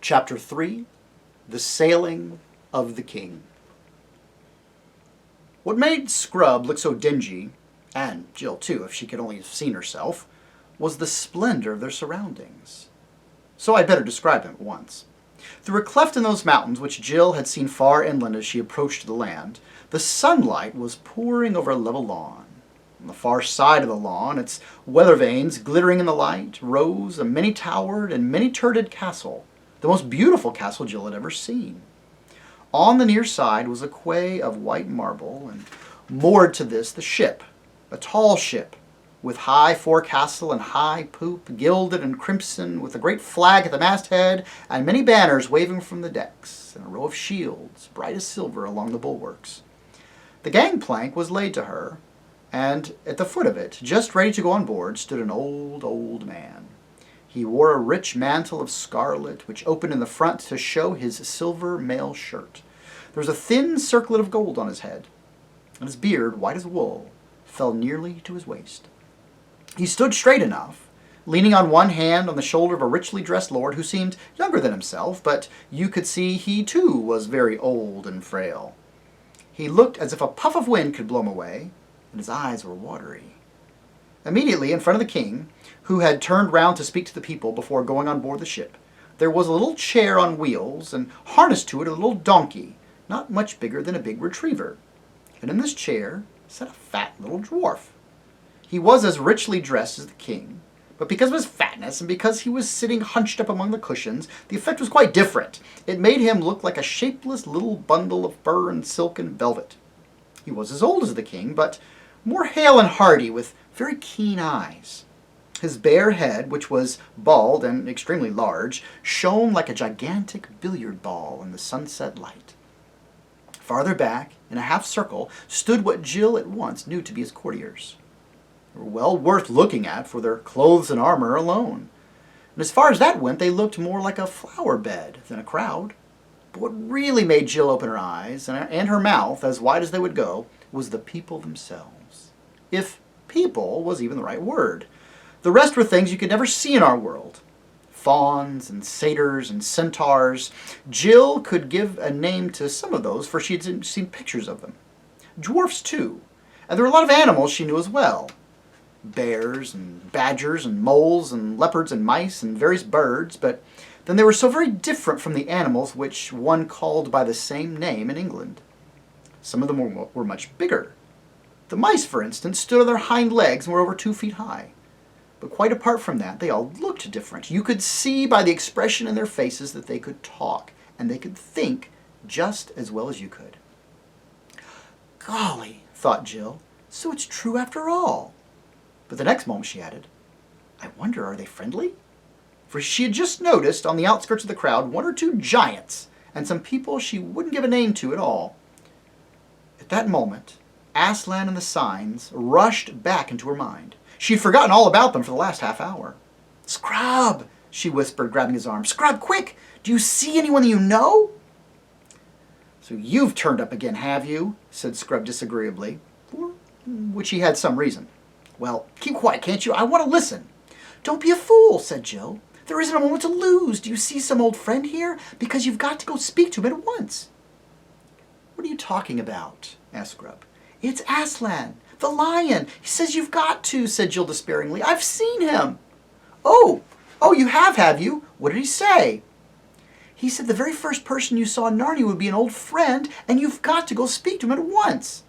Chapter 3, The Sailing of the King. What made Scrub look so dingy, and Jill too, if she could only have seen herself, was the splendor of their surroundings. So I'd better describe them at once. Through a cleft in those mountains, which Jill had seen far inland as she approached the land, the sunlight was pouring over a level lawn. On the far side of the lawn, its weather vanes glittering in the light, rose a many-towered and many-turreted castle, the most beautiful castle Jill had ever seen. On the near side was a quay of white marble, and moored to this the ship, a tall ship, with high forecastle and high poop, gilded and crimson, with a great flag at the masthead, and many banners waving from the decks, and a row of shields, bright as silver, along the bulwarks. The gangplank was laid to her, and at the foot of it, just ready to go on board, stood an old man. He wore a rich mantle of scarlet, which opened in the front to show his silver mail shirt. There was a thin circlet of gold on his head, and his beard, white as wool, fell nearly to his waist. He stood straight enough, leaning on one hand on the shoulder of a richly dressed lord who seemed younger than himself, but you could see he too was very old and frail. He looked as if a puff of wind could blow him away, and his eyes were watery. Immediately in front of the king, who had turned round to speak to the people before going on board the ship, there was a little chair on wheels, and harnessed to it a little donkey, not much bigger than a big retriever. And in this chair sat a fat little dwarf. He was as richly dressed as the king, but because of his fatness and because he was sitting hunched up among the cushions, the effect was quite different. It made him look like a shapeless little bundle of fur and silk and velvet. He was as old as the king, but more hale and hearty, with very keen eyes. His bare head, which was bald and extremely large, shone like a gigantic billiard ball in the sunset light. Farther back, in a half circle, stood what Jill at once knew to be his courtiers. They were well worth looking at for their clothes and armor alone. And as far as that went, they looked more like a flower bed than a crowd. But what really made Jill open her eyes, and her mouth as wide as they would go, was the people themselves. If people was even the right word. The rest were things you could never see in our world. Fauns and satyrs and centaurs. Jill could give a name to some of those, for she had seen pictures of them. Dwarfs, too. And there were a lot of animals she knew as well. Bears and badgers and moles and leopards and mice and various birds, but then they were so very different from the animals which one called by the same name in England. Some of them were much bigger. The mice, for instance, stood on their hind legs and were over 2 feet high. But quite apart from that, they all looked different. You could see by the expression in their faces that they could talk, and they could think just as well as you could. Golly, thought Jill, so it's true after all. But the next moment she added, I wonder, are they friendly? For she had just noticed on the outskirts of the crowd 1 or 2 giants, and some people she wouldn't give a name to at all. At that moment, Aslan and the signs rushed back into her mind. She'd forgotten all about them for the last half hour. Scrub, she whispered, grabbing his arm. Scrub, quick! Do you see anyone that you know? So you've turned up again, have you? Said Scrub disagreeably, for which he had some reason. Well, keep quiet, can't you? I want to listen. Don't be a fool, said Jill. There isn't a moment to lose. Do you see some old friend here? Because you've got to go speak to him at once. What are you talking about? Asked Scrub. It's Aslan, the lion. He says you've got to, said Jill despairingly. I've seen him. Oh, you have you? What did he say? He said the very first person you saw in Narnia would be an old friend, and you've got to go speak to him at once.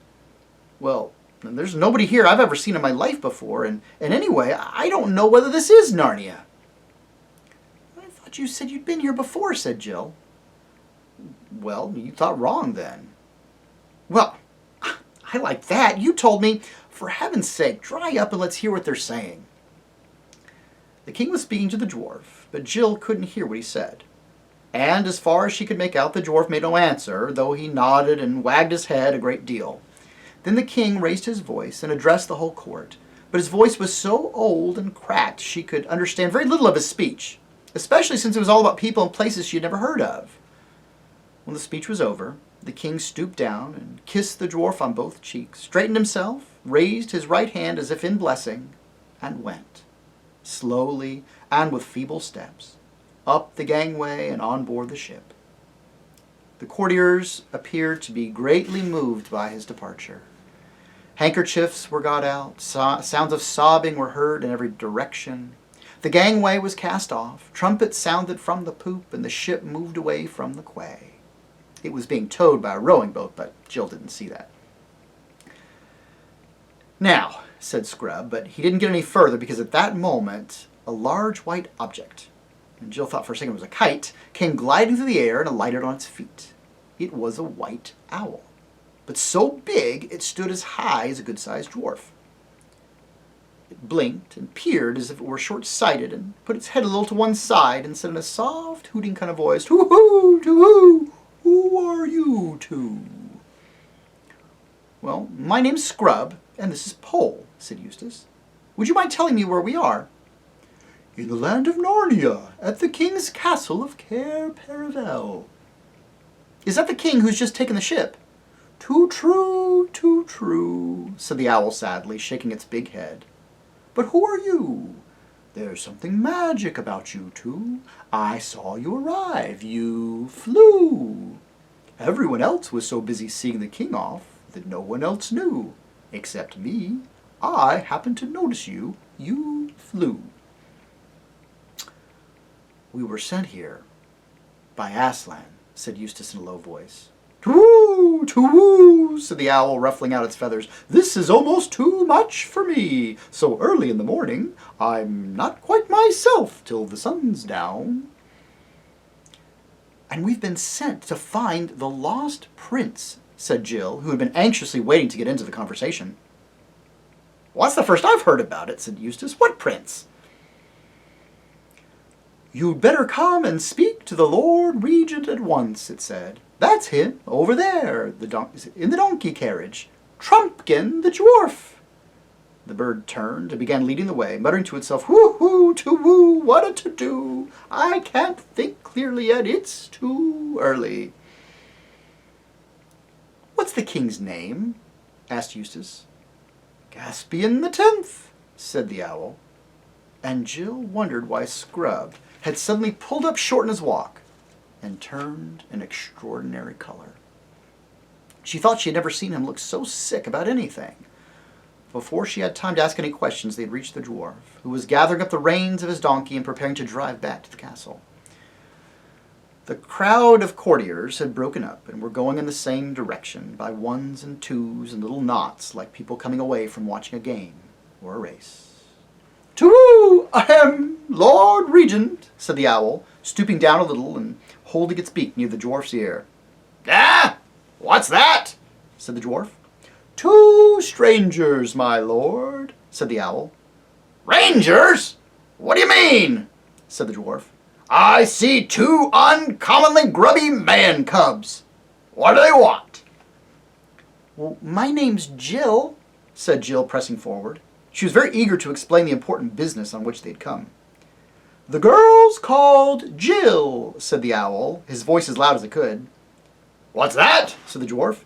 Well, there's nobody here I've ever seen in my life before, and anyway, I don't know whether this is Narnia. I thought you said you'd been here before, said Jill. Well, you thought wrong then. Well, I like that. You told me, for heaven's sake, dry up and let's hear what they're saying. The king was speaking to the dwarf, but Jill couldn't hear what he said. And as far as she could make out, the dwarf made no answer, though he nodded and wagged his head a great deal. Then the king raised his voice and addressed the whole court, but his voice was so old and cracked she could understand very little of his speech, especially since it was all about people and places she had never heard of. When the speech was over, the king stooped down and kissed the dwarf on both cheeks, straightened himself, raised his right hand as if in blessing, and went, slowly and with feeble steps, up the gangway and on board the ship. The courtiers appeared to be greatly moved by his departure. Handkerchiefs were got out, sounds of sobbing were heard in every direction. The gangway was cast off, trumpets sounded from the poop, and the ship moved away from the quay. It was being towed by a rowing boat, but Jill didn't see that. "Now," said Scrub, but he didn't get any further because at that moment a large white object, and Jill thought for a second it was a kite, came gliding through the air and alighted on its feet. It was a white owl, but so big it stood as high as a good-sized dwarf. It blinked and peered as if it were short-sighted and put its head a little to one side and said in a soft, hooting kind of voice, "Too-hoo, too-hoo, who are you two?" "Well, my name's Scrub, and this is Pole," said Eustace. "Would you mind telling me where we are?" "In the land of Narnia, at the king's castle of Cair Paravel." "Is that the king who's just taken the ship?" Too true, said the owl sadly, shaking its big head. "But who are you? There's something magic about you two. I saw you arrive. You flew. Everyone else was so busy seeing the king off that no one else knew. Except me. I happened to notice you. You flew." "We were sent here by Aslan," said Eustace in a low voice. "Too-woo, too-woo," said the owl, ruffling out its feathers. "This is almost too much for me. So early in the morning, I'm not quite myself till the sun's down." "And we've been sent to find the lost prince," said Jill, who had been anxiously waiting to get into the conversation. "Well, that's the first I've heard about it," said Eustace. "What prince?" "You'd better come and speak to the Lord Regent at once," it said. "That's him, over there, in the donkey carriage. Trumpkin the dwarf." The bird turned and began leading the way, muttering to itself, "Woo-hoo, to-woo, what a to-do! I can't think clearly yet, it's too early." "What's the king's name?" asked Eustace. "Caspian the 10th, said the owl. And Jill wondered why Scrub had suddenly pulled up short in his walk and turned an extraordinary color. She thought she had never seen him look so sick about anything. Before she had time to ask any questions, they had reached the dwarf, who was gathering up the reins of his donkey and preparing to drive back to the castle. The crowd of courtiers had broken up and were going in the same direction by ones and twos and little knots like people coming away from watching a game or a race. "To-woo, ahem, Lord Regent," said the owl, stooping down a little and holding its beak near the dwarf's ear. "Ah, what's that?" said the dwarf. "Two strangers, my lord," said the owl. "Rangers? What do you mean?" said the dwarf. "I see two uncommonly grubby man cubs. What do they want?" "Well, my name's Jill," said Jill, pressing forward. She was very eager to explain the important business on which they had come. "The girl's called Jill," said the owl, his voice as loud as it could. "What's that?" said the dwarf.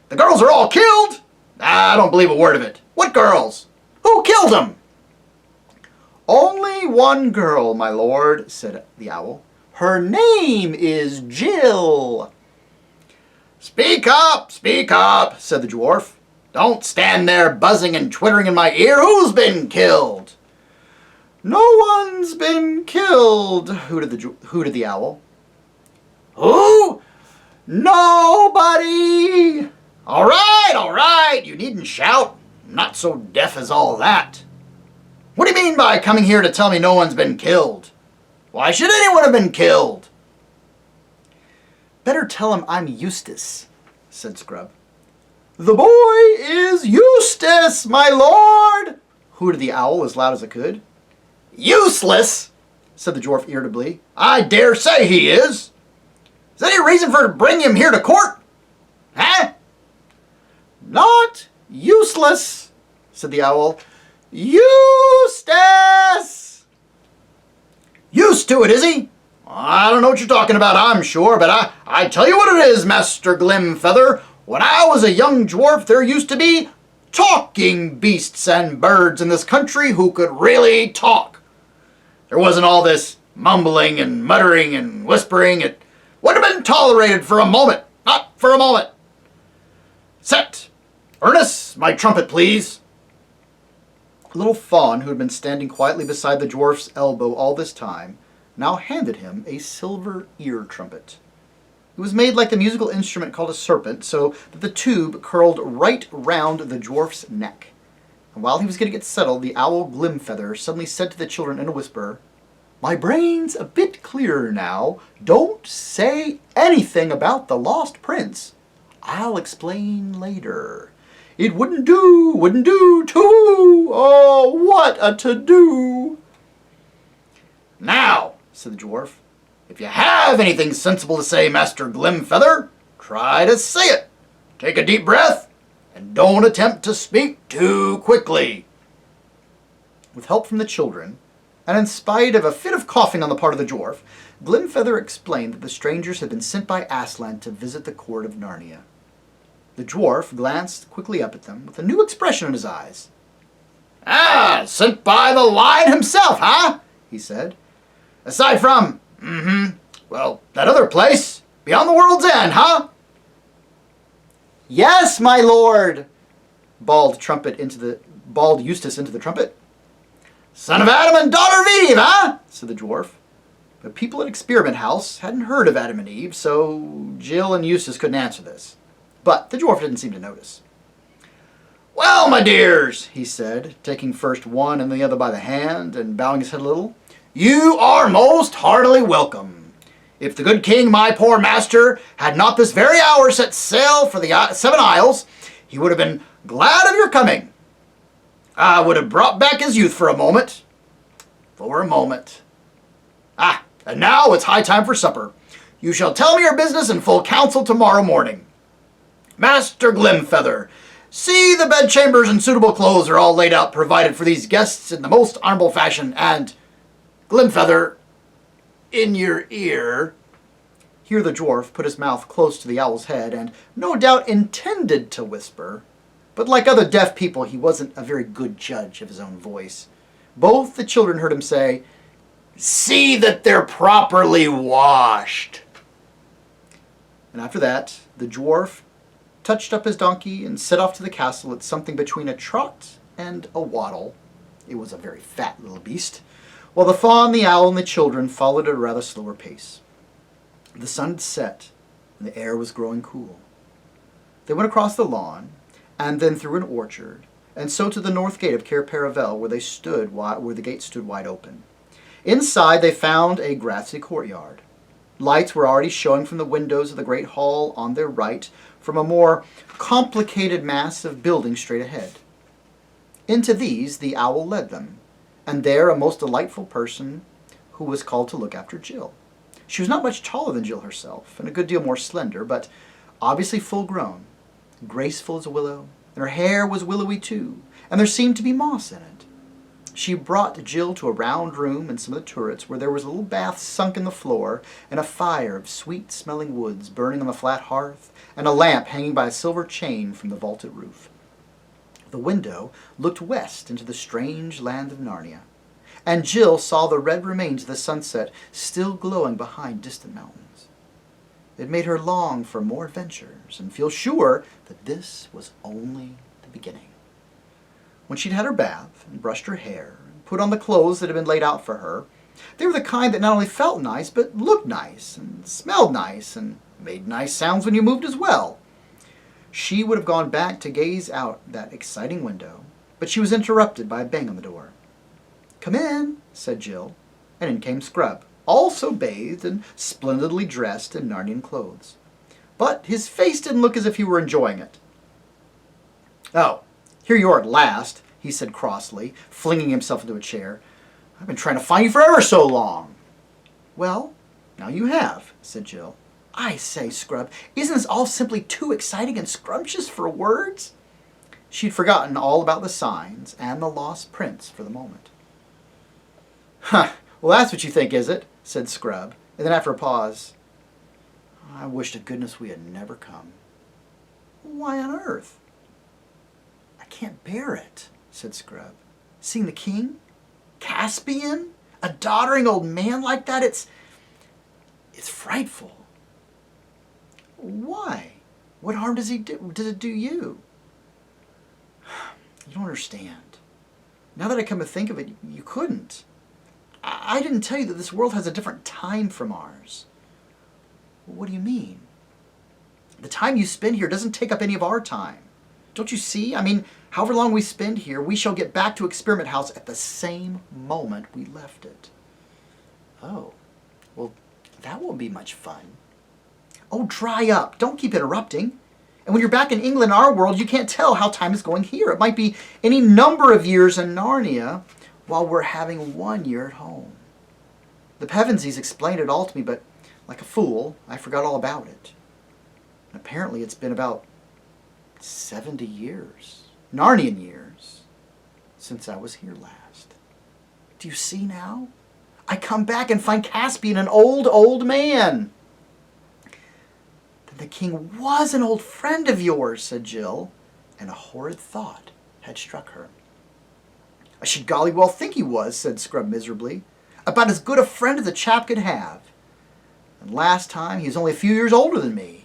"The girls are all killed? I don't believe a word of it. What girls? Who killed them?" "Only one girl, my lord," said the owl. "Her name is Jill." Speak up, said the dwarf. "Don't stand there buzzing and twittering in my ear. Who's been killed?" "No one's been killed," hooted the owl. "Who? Nobody!" All right, you needn't shout. I'm not so deaf as all that. What do you mean by coming here to tell me no one's been killed? Why should anyone have been killed?" "Better tell him I'm Eustace," said Scrub. "The boy is Eustace, my lord," hooted the owl as loud as it could. "Useless," said the dwarf irritably. "I dare say he is. Is there any reason for bringing him here to court? Huh?" "Not useless," said the owl. "Eustace!" "Used to it, is he? I don't know what you're talking about, I'm sure, but I tell you what it is, Master Glimfeather. When I was a young dwarf, there used to be talking beasts and birds in this country who could really talk. There wasn't all this mumbling and muttering and whispering. It would have been tolerated for a moment. Not for a moment. Set! Ernest, my trumpet, please. Little Fawn, who had been standing quietly beside the dwarf's elbow all this time, now handed him a silver ear trumpet. It was made like the musical instrument called a serpent, so that the tube curled right round the dwarf's neck. And while he was getting it settled, the owl Glimfeather suddenly said to the children in a whisper, "My brain's a bit clearer now. Don't say anything about the lost prince. I'll explain later. It wouldn't do, too. Oh, what a to-do." "Now," said the dwarf, "if you have anything sensible to say, Master Glimfeather, try to say it. Take a deep breath, and don't attempt to speak too quickly." With help from the children, and in spite of a fit of coughing on the part of the dwarf, Glimfeather explained that the strangers had been sent by Aslan to visit the court of Narnia. The dwarf glanced quickly up at them with a new expression in his eyes. "Ah, sent by the Lion himself, huh?" he said. "Aside from, well, that other place, beyond the world's end, huh?" "Yes, my lord," bawled Eustace into the trumpet. "Son of Adam and daughter of Eve, huh?" said the dwarf. But people at Experiment House hadn't heard of Adam and Eve, so Jill and Eustace couldn't answer this. But the dwarf didn't seem to notice. "Well, my dears," he said, taking first one and the other by the hand and bowing his head a little, "you are most heartily welcome. If the good king, my poor master, had not this very hour set sail for the 7 Isles, he would have been glad of your coming. I would have brought back his youth for a moment. For a moment. And now it's high time for supper. You shall tell me your business in full council tomorrow morning. Master Glimfeather, see the bedchambers and suitable clothes are all laid out, provided for these guests in the most honorable fashion, and Glimfeather, in your ear." Here the dwarf put his mouth close to the owl's head, and no doubt intended to whisper, but like other deaf people, he wasn't a very good judge of his own voice. Both the children heard him say, "See that they're properly washed." And after that, the dwarf touched up his donkey and set off to the castle at something between a trot and a waddle. It was a very fat little beast, while the fawn, the owl, and the children followed at a rather slower pace. The sun had set, and the air was growing cool. They went across the lawn, and then through an orchard, and so to the north gate of Cair Paravel, where the gate stood wide open. Inside they found a grassy courtyard. Lights were already showing from the windows of the great hall on their right, from a more complicated mass of buildings straight ahead. Into these the owl led them, and there a most delightful person who was called to look after Jill. She was not much taller than Jill herself, and a good deal more slender, but obviously full grown, graceful as a willow, and her hair was willowy too, and there seemed to be moss in it. She brought Jill to a round room in some of the turrets where there was a little bath sunk in the floor and a fire of sweet-smelling woods burning on the flat hearth and a lamp hanging by a silver chain from the vaulted roof. The window looked west into the strange land of Narnia, and Jill saw the red remains of the sunset still glowing behind distant mountains. It made her long for more adventures and feel sure that this was only the beginning. When she'd had her bath and brushed her hair and put on the clothes that had been laid out for her, they were the kind that not only felt nice, but looked nice and smelled nice and made nice sounds when you moved as well. She would have gone back to gaze out that exciting window, but she was interrupted by a bang on the door. "Come in," said Jill, and in came Scrub, also bathed and splendidly dressed in Narnian clothes. But his face didn't look as if he were enjoying it. "Oh, here you are at last," he said crossly, flinging himself into a chair. "I've been trying to find you for ever so long." "Well, now you have," said Jill. "I say, Scrub, isn't this all simply too exciting and scrumptious for words?" She'd forgotten all about the signs and the lost prince for the moment. "Huh, well that's what you think, is it?" said Scrub, and then after a pause, "I wish to goodness we had never come." "Why on earth?" "I can't bear it," said Scrub. "Seeing the king? Caspian? A doddering old man like that, it's frightful. Why? What harm does it do you? You don't understand. Now that I come to think of it, you couldn't. I didn't tell you that this world has a different time from ours. What do you mean? The time you spend here doesn't take up any of our time. Don't you see? I mean, however long we spend here, we shall get back to Experiment House at the same moment we left it. Oh, well, that won't be much fun. Oh, dry up. Don't keep interrupting. And when you're back in England, our world, you can't tell how time is going here. It might be any number of years in Narnia while we're having 1 year at home. The Pevensies explained it all to me, but like a fool, I forgot all about it. And apparently it's been about 70 years, Narnian years, since I was here last. Do you see now? I come back and find Caspian an old, old man. Then the king was an old friend of yours, said Jill, and a horrid thought had struck her. I should golly well think he was, said Scrub miserably. About as good a friend as a chap could have. And last time he was only a few years older than me.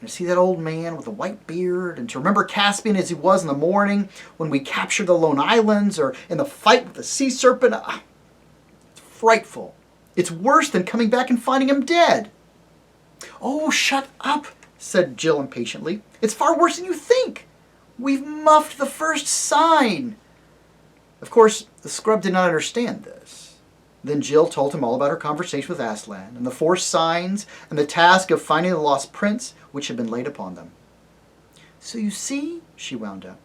And to see that old man with a white beard, and to remember Caspian as he was in the morning when we captured the Lone Islands, or in the fight with the sea serpent, it's frightful. It's worse than coming back and finding him dead. Oh, shut up, said Jill impatiently. It's far worse than you think. We've muffed the first sign. Of course, the Scrub did not understand this. Then Jill told him all about her conversation with Aslan, and the 4 signs, and the task of finding the lost prince which had been laid upon them. So you see, she wound up,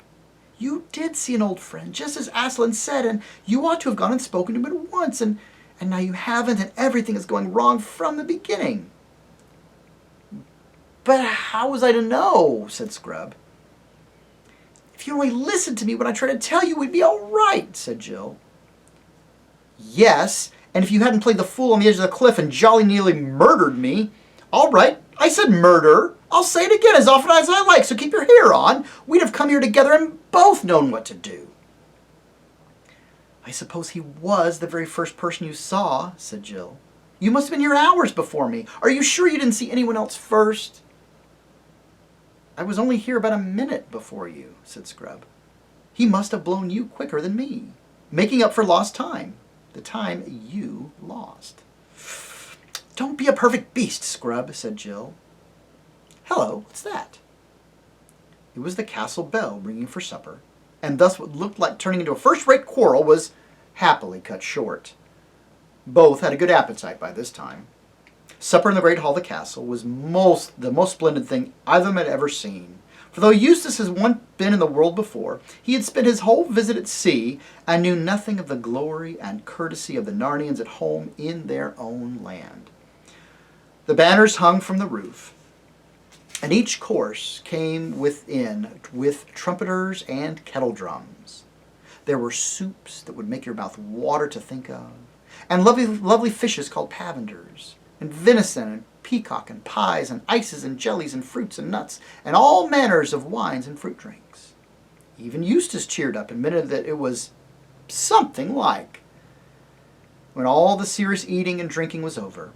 you did see an old friend, just as Aslan said, and you ought to have gone and spoken to him at once, and now you haven't, and everything is going wrong from the beginning. But how was I to know, said Scrub. If you only listened to me when I tried to tell you, we'd be all right, said Jill. Yes, and if you hadn't played the fool on the edge of the cliff and jolly nearly murdered me. All right, I said murder. I'll say it again as often as I like, so keep your hair on. We'd have come here together and both known what to do. I suppose he was the very first person you saw, said Jill. You must have been here hours before me. Are you sure you didn't see anyone else first? I was only here about a minute before you, said Scrub. He must have blown you quicker than me, making up for lost time. The time you lost. Don't be a perfect beast, Scrub, said Jill. Hello, what's that? It was the castle bell ringing for supper, and thus what looked like turning into a first-rate quarrel was happily cut short. Both had a good appetite by this time. Supper in the great hall of the castle was the most splendid thing either of them had ever seen. For though Eustace had once been in the world before, he had spent his whole visit at sea and knew nothing of the glory and courtesy of the Narnians at home in their own land. The banners hung from the roof, and each course came within with trumpeters and kettle drums. There were soups that would make your mouth water to think of, and lovely fishes called pavenders, and venison and peacock and pies and ices and jellies and fruits and nuts, and all manners of wines and fruit drinks. Even Eustace cheered up and admitted that it was something like. When all the serious eating and drinking was over,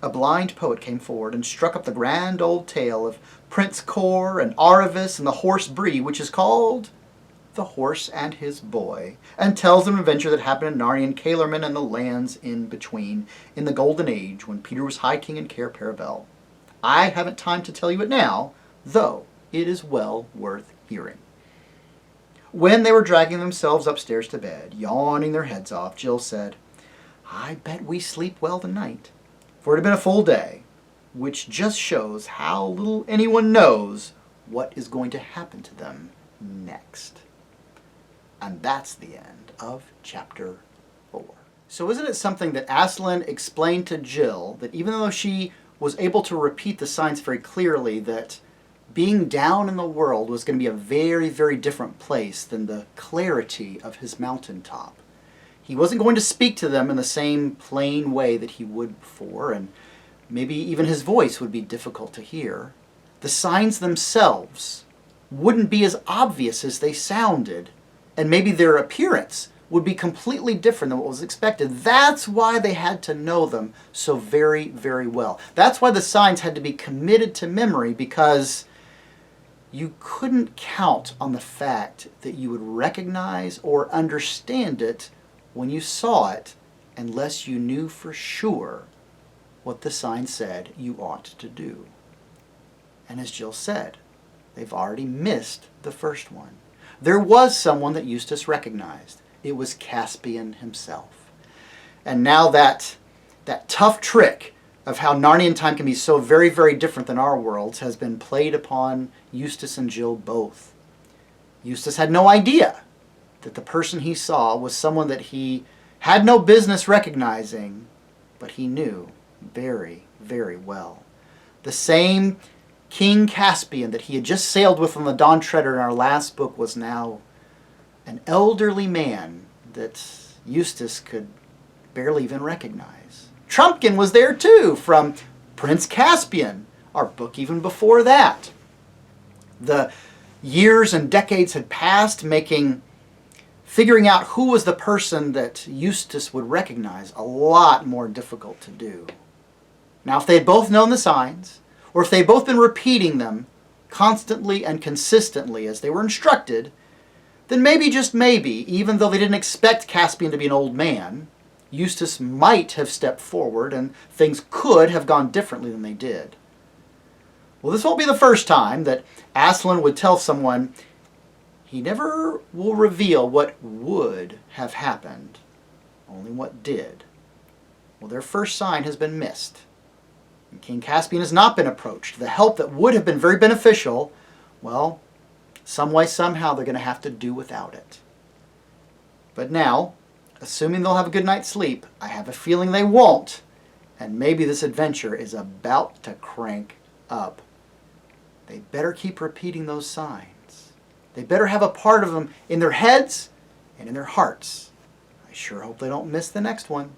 a blind poet came forward and struck up the grand old tale of Prince Cor and Aravis and the horse Bree, which is called The Horse and His Boy, and tells of an adventure that happened in Narnia and Caerleon and the lands in between in the Golden Age when Peter was High King in Cair Paravel. I haven't time to tell you it now, though it is well worth hearing. When they were dragging themselves upstairs to bed, yawning their heads off, Jill said, I bet we sleep well tonight, for it had been a full day, which just shows how little anyone knows what is going to happen to them next. And that's the end of chapter 4. So isn't it something that Aslan explained to Jill, that even though she was able to repeat the signs very clearly, that being down in the world was going to be a very, very different place than the clarity of his mountaintop. He wasn't going to speak to them in the same plain way that he would before, and maybe even his voice would be difficult to hear. The signs themselves wouldn't be as obvious as they sounded, and maybe their appearance would be completely different than what was expected. That's why they had to know them so very, very well. That's why the signs had to be committed to memory, because you couldn't count on the fact that you would recognize or understand it when you saw it unless you knew for sure what the sign said you ought to do. And as Jill said, they've already missed the first one. There was someone that Eustace recognized. It was Caspian himself. And now that tough trick of how Narnian time can be so very, very different than our worlds has been played upon Eustace and Jill both. Eustace had no idea that the person he saw was someone that he had no business recognizing, but he knew very, very well. The same King Caspian that he had just sailed with on the Dawn Treader in our last book was now an elderly man that Eustace could barely even recognize. Trumpkin was there too, from Prince Caspian, our book even before that. The years and decades had passed, figuring out who was the person that Eustace would recognize a lot more difficult to do. Now, if they had both known the signs, or if they had both been repeating them constantly and consistently as they were instructed, then maybe, just maybe, even though they didn't expect Caspian to be an old man, Eustace might have stepped forward and things could have gone differently than they did. Well, this won't be the first time that Aslan would tell someone he never will reveal what would have happened, only what did. Well, their first sign has been missed. And King Caspian has not been approached. The help that would have been very beneficial, well, some way, somehow, they're going to have to do without it. But now, assuming they'll have a good night's sleep, I have a feeling they won't, and maybe this adventure is about to crank up. They better keep repeating those signs. They better have a part of them in their heads and in their hearts. I sure hope they don't miss the next one.